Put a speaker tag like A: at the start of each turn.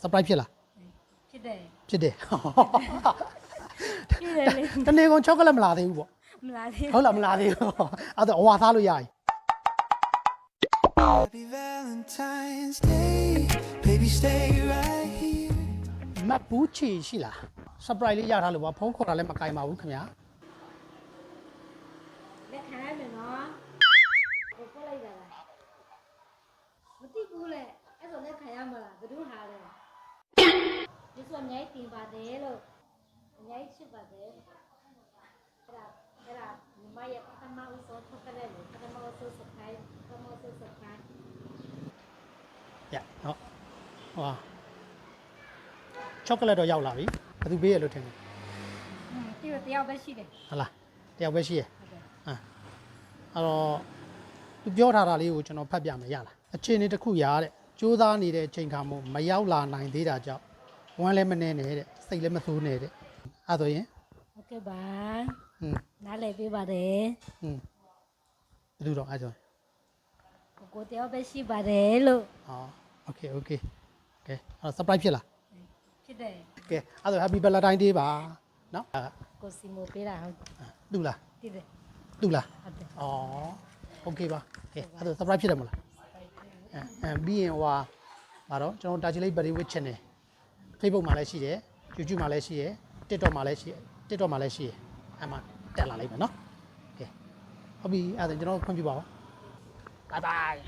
A: surprise ဖြစ်လား
B: ဖြစ်တယ်
A: ဖြစ်တယ်
B: ဖြစ်တယ်လေ
A: တနေ့ကုန် chocolate မလာသေးဘူးပေါ့
B: မလားသေး
A: ဟုတ်လားမလာသေးဘူးအဲ့တော့အဝါစားလို့ရပြီ
C: Happy Valentine's Day, baby stay right here.
A: မတ်ဘူးချီရှိလား surprise လေးရထားလို့ပေါ့ဖုန်းခေါ်တာလည်းမကင်ပါဘူးခင်ဗျာ
B: လက်ခံရမယ်နော်ကိုပို့လိုက်တာလားမသိဘူးလေအဲ့ဆိုလက်ခံရမလားဘယ်သူဟာလဲဒီဆိုအများကြီးတင်ပါတယ်လို့အများကြီးချစ်ပါတယ်အဲ့ဒါညီမရဲ့ပထမဦးဆုံးထုတ်ခဲ့တယ်ပထမဦးဆုံး surprise ပထမဦးဆုံး surprise
A: ရဟုတ်ဟွာ chocolate တော့ရောက်လာပြီဘယ်သူပေးရလို့ထင်လဲ
B: ဒီတော့တယောက်ပဲရှိတယ်
A: ဟုတ်လားတယောက်ပဲရှိရ
B: ဟုတ်တယ်
A: အဲ့တော့သူပြောထားတာလေးကိုကျွန်တော်ဖတ်ပြမယ်ရလားအခြေအနေတစ်ခုရတဲ့စူးစမ်းနေတဲ့အချိန်ခါမှမရောက်လာနိုင်သေးတာကြောင့်ဝမ်းလည်းမနေနဲ့တဲ့စိတ်လည်းမဆိုးနဲ့တဲ့အဲ့ဆိုရင်
B: ဟုတ်ကဲ့ပါ
A: ဟွန်း
B: နားလည်ပေးပါတယ်
A: ဟွန်းဘယ်သူတော့အဲ့ဆိုရင်
B: ကိုတယောက်ပဲရှိပါတယ်လို့
A: ဟော okay okay ကဲအဲ့တော့ surprise ဖြစ်လား
B: ဖြစ်တယ်
A: ကဲအဲ့တော့ happy valentine day ပါနော်
B: ကိုစီမိုပေးတာဟုတ်
A: သူလား
B: တည်တယ်
A: သူလား
B: ဟုတ်တယ်
A: ဩ okay ပါကဲအဲ့တော့ surprise ဖြစ်တယ်မလားပြီးရင်ဟိုဟာတော့ကျွန်တော်တာချီလိတ် birthday wish channel Facebook မှာလည်းရှိတယ် YouTube မှာလည်းရှိတယ် TikTok မှာလည်းရှိတယ် TikTok မှာလည်းရှိတယ်အဲ့မှာတက်လာလိုက်မယ်နော်ကဲဟုတ်ပြီအဲ့ဒါကျွန်တော်ဖွင့်ပြပါဦး bye bye